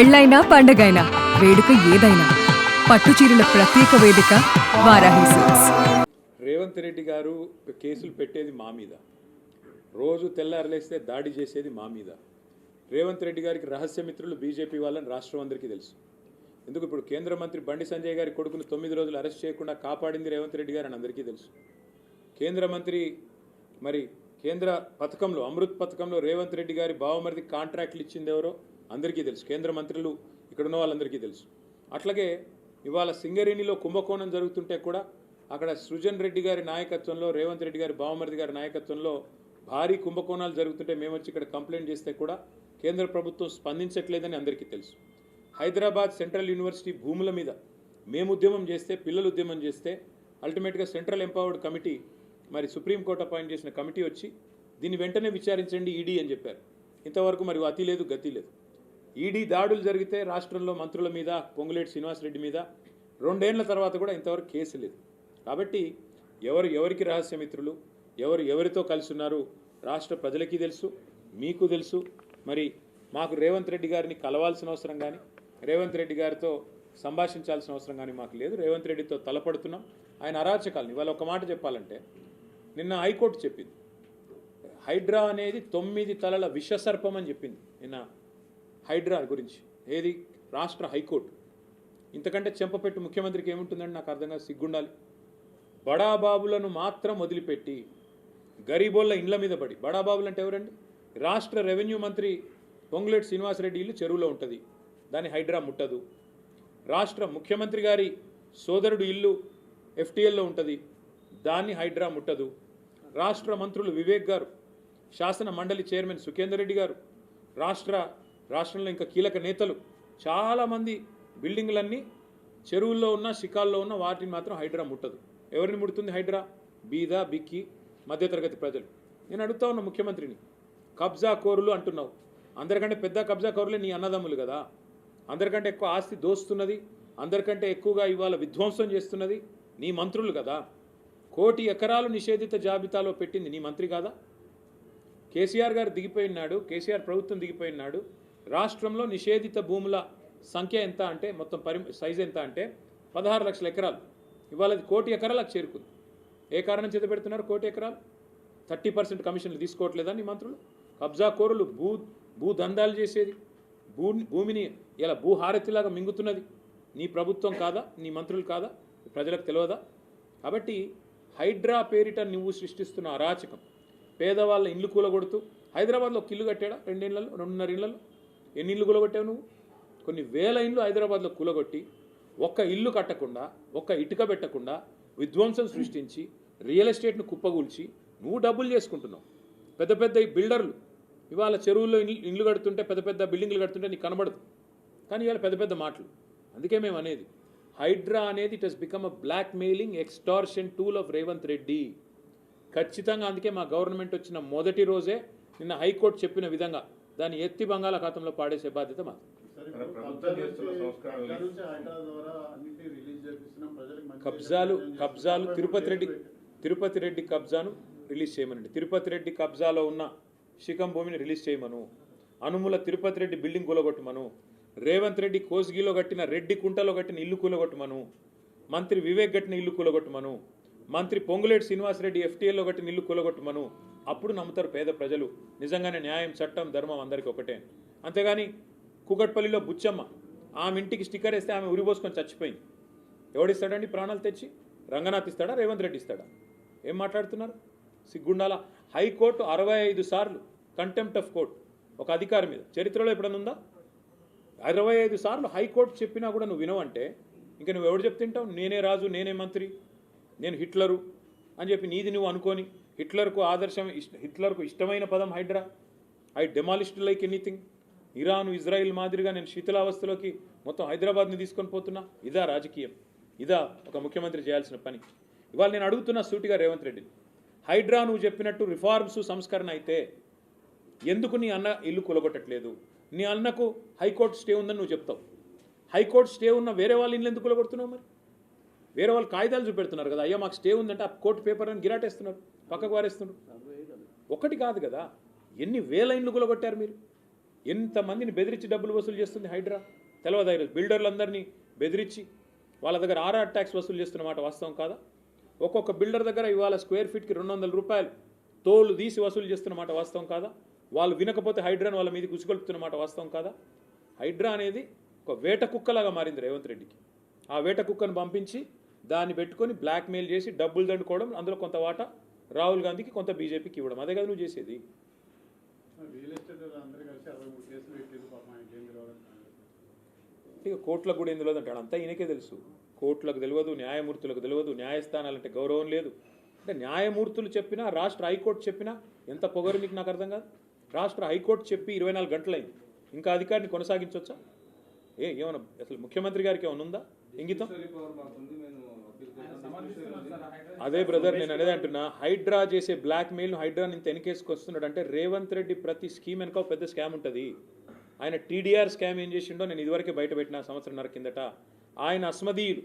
పెళ్ళైనా పండగైనా వేడుక ఏదైనా పట్టు చీరల ప్రత్యేక వేదిక వారాహి సిల్క్స్. రేవంత్ రెడ్డి గారు కేసులు పెట్టేది మా మీద, రోజు తెల్లారలేస్తే దాడి చేసేది మా మీద. రేవంత్ రెడ్డి గారికి రహస్య మిత్రులు బీజేపీ వాళ్ళని రాష్ట్రం అందరికీ తెలుసు. ఎందుకు ఇప్పుడు కేంద్ర మంత్రి బండి సంజయ్ గారి కొడుకును 9 రోజులు అరెస్ట్ చేయకుండా కాపాడింది రేవంత్ రెడ్డి గారు అని అందరికీ తెలుసు. కేంద్ర మంత్రి కేంద్ర పథకంలో అమృత్ పథకంలో రేవంత్ రెడ్డి గారి బావమరిది కాంట్రాక్ట్లు ఇచ్చింది ఎవరో అందరికీ తెలుసు. కేంద్ర మంత్రులు ఇక్కడ ఉన్న వాళ్ళందరికీ తెలుసు. అట్లాగే ఇవాళ సింగరేణిలో కుంభకోణం జరుగుతుంటే కూడా అక్కడ సృజన్ రెడ్డి గారి నాయకత్వంలో, రేవంత్ రెడ్డి గారి బావమరిది గారి నాయకత్వంలో భారీ కుంభకోణాలు జరుగుతుంటే మేము వచ్చి ఇక్కడ కంప్లైంట్ చేస్తే కూడా కేంద్ర ప్రభుత్వం స్పందించట్లేదని అందరికీ తెలుసు. హైదరాబాద్ సెంట్రల్ యూనివర్సిటీ భూముల మీద మేము ఉద్యమం చేస్తే, పిల్లలు ఉద్యమం చేస్తే అల్టిమేట్గా central empowered committee supreme court appoint చేసిన కమిటీ వచ్చి దీన్ని వెంటనే విచారించండి ఈడీ అని చెప్పారు. ఇంతవరకు అతి లేదు గతి లేదు. ఈడీ దాడులు జరిగితే రాష్ట్రంలో మంత్రుల మీద, పొంగులేటి శ్రీనివాసరెడ్డి మీద 2 ఏళ్ల తర్వాత కూడా ఇంతవరకు కేసు లేదు. కాబట్టి ఎవరికి రహస్య మిత్రులు, ఎవరితో కలిసి ఉన్నారు రాష్ట్ర ప్రజలకి తెలుసు, మీకు తెలుసు. మాకు రేవంత్ రెడ్డి గారిని కలవాల్సిన అవసరం కానీ, రేవంత్ రెడ్డి గారితో సంభాషించాల్సిన అవసరం కానీ మాకు లేదు. రేవంత్ రెడ్డితో తలపడుతున్నాం. ఆయన అరాచకాలని ఇవాళ ఒక మాట చెప్పాలంటే, నిన్న హైకోర్టు చెప్పింది హైడ్రా అనేది 9 తలల విషసర్పం అని చెప్పింది నిన్న హైడ్రా గురించి. ఏది? రాష్ట్ర హైకోర్టు. ఇంతకంటే చెంపపెట్టు ముఖ్యమంత్రికి ఏముంటుందని నాకు అర్థంగా సిగ్గుండాలి. బడాబాబులను మాత్రం వదిలిపెట్టి గరీబోళ్ళ ఇండ్ల మీద పడి, బడాబాబులు అంటే ఎవరండి? రాష్ట్ర రెవెన్యూ మంత్రి పొంగులేటి శ్రీనివాసరెడ్డి ఇల్లు చెరువులో ఉంటుంది, దాన్ని హైడ్రా ముట్టదు. రాష్ట్ర ముఖ్యమంత్రి గారి సోదరుడు ఇల్లు FTLలో ఉంటుంది, దాన్ని హైడ్రా ముట్టదు. రాష్ట్ర మంత్రులు వివేక్ గారు, శాసన మండలి చైర్మన్ సుఖేందర్ రెడ్డి గారు, రాష్ట్రంలో ఇంకా కీలక నేతలు చాలామంది బిల్డింగ్లన్నీ చెరువుల్లో ఉన్న, శిఖాల్లో ఉన్న వాటిని మాత్రం హైడ్రా ముట్టదు. ఎవరిని ముడుతుంది హైడ్రా? బీద, బిక్కి, మధ్యతరగతి ప్రజలు. నేను అడుగుతా ఉన్న ముఖ్యమంత్రిని, కబ్జా కోరులు అంటున్నావు, అందరికంటే పెద్ద కబ్జా కోరులే నీ అన్నదమ్ములు కదా. అందరికంటే ఎక్కువ ఆస్తి దోస్తున్నది, అందరికంటే ఎక్కువగా ఇవాళ విధ్వంసం చేస్తున్నది నీ మంత్రులు కదా. 1 కోటి ఎకరాలు నిషేధిత జాబితాలో పెట్టింది నీ మంత్రి కాదా? కేసీఆర్ గారు దిగిపోయినాడు, కేసీఆర్ ప్రభుత్వం దిగిపోయినాడు. రాష్ట్రంలో నిషేధిత భూముల సంఖ్య ఎంత అంటే, మొత్తం సైజు ఎంత అంటే 16 లక్షల ఎకరాలు. ఇవాళ అది 1 కోటి ఎకరాలకు చేరుకుంది. ఏ కారణం చేత పెడుతున్నారు 1 కోటి ఎకరాలు? 30% కమిషన్లు తీసుకోవట్లేదా నీ మంత్రులు? కబ్జా కోరులు, భూదందాలు చేసేది, భూమిని ఇలా భూహారతిలాగా మింగుతున్నది నీ ప్రభుత్వం కాదా? నీ మంత్రులు కాదా? ప్రజలకు తెలియదా? కాబట్టి హైడ్రా పేరిట నువ్వు సృష్టిస్తున్న అరాచకం, పేదవాళ్ళ ఇండ్లు కూలగొడుతూ, హైదరాబాద్లో ఒక ఇల్లు కట్టాడా 2 ఏళ్లలో, 2.5 ఏళ్లలో? ఎన్ని ఇల్లు కూలగొట్టావు నువ్వు? కొన్ని వేల ఇండ్లు హైదరాబాద్లో కూలగొట్టి, ఒక్క ఇల్లు కట్టకుండా, ఒక్క ఇటుక పెట్టకుండా విధ్వంసం సృష్టించి, రియల్ ఎస్టేట్ను కుప్పగూల్చి నువ్వు డబ్బులు చేసుకుంటున్నావు. పెద్ద బిల్డర్లు ఇవాళ చెరువుల్లో ఇండ్లు కడుతుంటే, పెద్ద బిల్డింగ్లు కడుతుంటే నీకు కనబడదు, కానీ ఇవాళ పెద్ద మాటలు. అందుకే మేము అనేది, హైడ్రా అనేది it has become a blackmailing extortion tool of Revanth Reddy. ఖచ్చితంగా అందుకే మా గవర్నమెంట్ వచ్చిన మొదటి రోజే నిన్న హైకోర్టు చెప్పిన విధంగా దాన్ని ఎత్తి బంగాళాఖాతంలో పాడేసే బాధ్యత మాది. కబ్జాలు తిరుపతి రెడ్డి కబ్జాను రిలీజ్ చేయమనండి. తిరుపతి రెడ్డి కబ్జాలో ఉన్న శిఖం భూమిని రిలీజ్ చేయమను. అనుముల తిరుపతి రెడ్డి బిల్డింగ్ కూలగొట్టమను. రేవంత్ రెడ్డి కోస్గిలో కట్టిన, రెడ్డి కుంటలో కట్టిన ఇల్లు కూలగొట్టమను. మంత్రి వివేక్ కట్టిన ఇల్లు కూలగొట్టమను. మంత్రి పొంగులేటి శ్రీనివాసరెడ్డి FTLలో కట్టిన ఇల్లు కూలగొట్టమను. అప్పుడు నమ్ముతారు పేద ప్రజలు, నిజంగానే న్యాయం, చట్టం, ధర్మం అందరికీ ఒకటే. అంతేగాని కుకట్పల్లిలో బుచ్చమ్మ, ఆమె ఇంటికి స్టిక్కర్ వేస్తే ఆమె ఉరిపోసుకొని చచ్చిపోయింది. ఎవడిస్తాడండి ప్రాణాలు తెచ్చి? రంగనాథ్ ఇస్తాడా? రేవంత్ రెడ్డి ఇస్తాడా? ఏం మాట్లాడుతున్నారు? సిగ్గుండాలా. హైకోర్టు 65 సార్లు కంటెంప్ట్ ఆఫ్ కోర్ట్ ఒక అధికారి మీద చరిత్రలో ఎప్పుడన్నా ఉందా? 65 సార్లు హైకోర్టు చెప్పినా కూడా నువ్వు వినవంటే ఇంకా నువ్వు ఎవడు చెప్తుంటావు? నేనే రాజు, నేనే మంత్రి, నేను హిట్లరు అని చెప్పి నీది నువ్వు అనుకొని, హిట్లర్కు ఇష్టమైన పదం HYDRAA. I demolished like anything. Iran, Israel మాదిరిగా నేను శీతలావస్థలోకి మొత్తం హైదరాబాద్ని తీసుకొని పోతున్నా. ఇదా రాజకీయం? ఇదా ఒక ముఖ్యమంత్రి చేయాల్సిన పని? ఇవాళ నేను అడుగుతున్న సూటిగా రేవంత్ రెడ్డిని, హైడ్రా నువ్వు చెప్పినట్టు రిఫార్మ్స్, సంస్కరణ అయితే ఎందుకు నీ అన్న ఇల్లు కూలగొట్టట్లేదు? నీ అన్నకు హైకోర్టు స్టే ఉందని నువ్వు చెప్తావు. హైకోర్టు స్టే ఉన్న వేరే వాళ్ళ ఇల్లు ఎందుకు కూలగొడుతున్నావు? మరి వేరే వాళ్ళు కాగితాలు చూపెడుతున్నారు కదా, అయ్యా మాకు స్టే ఉందంటే ఆ కోర్టు పేపర్ అని గిరాటేస్తున్నారు, పక్కకు వారేస్తున్నారు. ఒకటి కాదు కదా, ఎన్ని వేల ఇండ్లు కూలగొట్టారు మీరు? ఎంతమందిని బెదిరించి డబ్బులు వసూలు చేస్తుంది హైడ్రా తెలవదా? బిల్డర్లందరినీ బెదిరించి వాళ్ళ దగ్గర ఆర్ఆర్ ట్యాక్స్ వసూలు చేస్తున్నమాట వాస్తవం కాదా? ఒక్కొక్క బిల్డర్ దగ్గర ఇవాళ స్క్వేర్ ఫీట్కి 200 రూపాయలు తోలు తీసి వసూలు చేస్తున్నమాట వాస్తవం కాదా? వాళ్ళు వినకపోతే హైడ్రాని వాళ్ళ మీదకి ఉసుకొల్పుతున్నమాట వాస్తవం కాదా? హైడ్రా అనేది ఒక వేట కుక్కలాగా మారింది రేవంత్ రెడ్డికి. ఆ వేట కుక్కను పంపించి దాన్ని పెట్టుకొని బ్లాక్మెయిల్ చేసి డబ్బులు దండుకోవడం, అందులో కొంత వాటా రాహుల్ గాంధీకి, కొంత బీజేపీకి ఇవ్వడం. అదే కదా నువ్వు చేసేది. ఇక కోట్లకు కూడా ఏం తెలియదు అంటాడు. అంతా ఈయనకే తెలుసు. కోర్టులకు తెలియదు, న్యాయమూర్తులకు తెలియదు, న్యాయస్థానాలంటే గౌరవం లేదు. అంటే న్యాయమూర్తులు చెప్పినా, రాష్ట్ర హైకోర్టు చెప్పినా ఎంత పొగరు మీకు నాకు అర్థం కాదు. రాష్ట్ర హైకోర్టు చెప్పి 24 గంటలైంది, ఇంకా అధికారిని కొనసాగించవచ్చా? ఏమన్నా అసలు ముఖ్యమంత్రి గారికి ఏమైనా ఉందా ఇంగితం? అదే బ్రదర్, నేను అనేది అంటున్నా, హైడ్రా చేసే బ్లాక్మెయిల్, హైడ్రాని ఇంత వెనకేసుకొస్తున్నాడు అంటే రేవంత్ రెడ్డి ప్రతి స్కీమ్ వెనక ఒక పెద్ద స్కామ్ ఉంటుంది. ఆయన టీడీఆర్ స్కామ్ ఏం చేసిండో నేను ఇదివరకే బయట పెట్టిన సంవత్సరంన్నర కిందట. ఆయన అస్మదీయులు,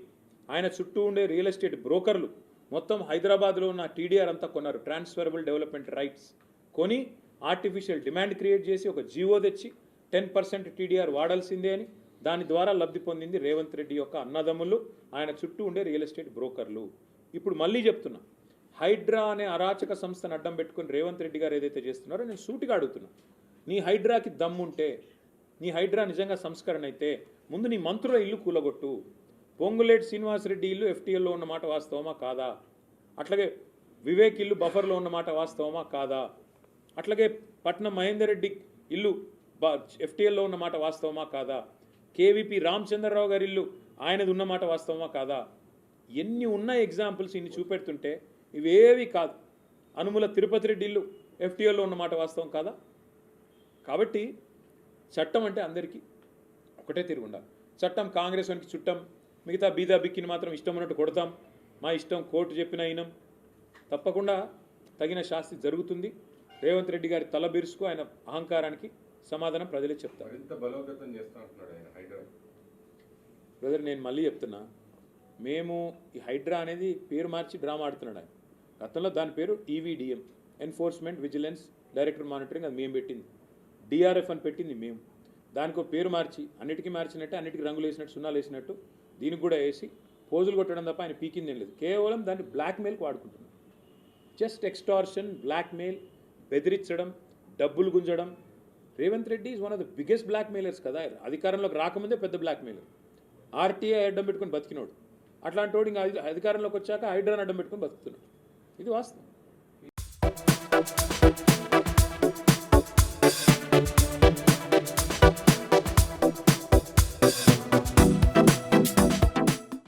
ఆయన చుట్టూ ఉండే రియల్ ఎస్టేట్ బ్రోకర్లు మొత్తం హైదరాబాద్లో ఉన్న టీడీఆర్ అంతా కొన్నారు. ట్రాన్స్ఫరబుల్ డెవలప్మెంట్ రైట్స్ కొని ఆర్టిఫిషియల్ డిమాండ్ క్రియేట్ చేసి ఒక జీవో తెచ్చి 10% టీడీఆర్ వాడాల్సిందే అని దాని ద్వారా లబ్ధి పొందింది రేవంత్ రెడ్డి యొక్క అన్నదమ్ములు, ఆయన చుట్టూ ఉండే రియల్ ఎస్టేట్ బ్రోకర్లు. ఇప్పుడు మళ్ళీ చెప్తున్నా, హైడ్రా అనే అరాచక సంస్థను అడ్డం పెట్టుకుని రేవంత్ రెడ్డి గారు ఏదైతే చేస్తున్నారో నేను సూటిగా అడుగుతున్నా, నీ హైడ్రాకి దమ్ముంటే, నీ హైడ్రా నిజంగా సంస్కరణ అయితే ముందు నీ మంత్రుల ఇల్లు కూలగొట్టు. పొంగులేటి శ్రీనివాసరెడ్డి ఇల్లు ఎఫ్టీఎల్లో ఉన్నమాట వాస్తవమా కాదా? అట్లాగే వివేక్ ఇల్లు బఫర్లో ఉన్నమాట వాస్తవమా కాదా? అట్లాగే పట్నం మహేందర్ రెడ్డి ఇల్లు ఎఫ్టీఎల్లో ఉన్నమాట వాస్తవమా కాదా? కేవీపీ రామచంద్రరావు గారి ఇల్లు ఆయనది ఉన్నమాట వాస్తవమా కాదా? ఎన్ని ఉన్న ఎగ్జాంపుల్స్ ఇన్ని చూపెడుతుంటే ఇవేవి కాదు. అనుముల తిరుపతి రెడ్డి ఇల్లు ఎఫ్టీఎల్లో ఉన్నమాట వాస్తవం కాదా? కాబట్టి చట్టం అంటే అందరికీ ఒకటే తిరిగి ఉండాలి. చట్టం కాంగ్రెస్ వానికి చుట్టం, మిగతా బీదా బిక్కిని మాత్రం ఇష్టం ఉన్నట్టు కొడతాం, మా ఇష్టం కోర్టు చెప్పిన అయినం. తప్పకుండా తగిన శాస్తి జరుగుతుంది. రేవంత్ రెడ్డి గారి తల బిరుసుకు, ఆయన అహంకారానికి సమాధానం ప్రజలే చెప్తారు. బ్రదర్, నేను మళ్ళీ చెప్తున్నా, మేము ఈ హైడ్రా అనేది పేరు మార్చి డ్రామా ఆడుతున్నాడు ఆయన. గతంలో దాని పేరు EVDM, enforcement vigilance director monitoring, అది మేము పెట్టింది. డిఆర్ఎఫ్ అని పెట్టింది మేము. దానికి ఒక పేరు మార్చి అన్నిటికీ మార్చినట్టే, అన్నిటికీ రంగులు వేసినట్టు, సున్నాలు వేసినట్టు దీనికి కూడా వేసి పోజులు కొట్టడం తప్ప ఆయన పీకింది ఏం లేదు. కేవలం దాన్ని బ్లాక్మెయిల్కి వాడుకుంటున్నాం. జస్ట్ ఎక్స్టార్షన్, బ్లాక్మెయిల్, బెదిరించడం, డబ్బులు గుంజడం. Revanth Reddy is one of the biggest blackmailers కదా. అధికారంలోకి రాకముందే పెద్ద బ్లాక్మెయిలర్. ఆర్టీఐ అడ్డం పెట్టుకుని బతికినోడు. అట్లాంటి వాడు ఇంకా అధికారంలోకి వచ్చాక హైడ్రాని అడ్డం పెట్టుకుని బతుకుతున్నాడు. ఇది వాస్తవం.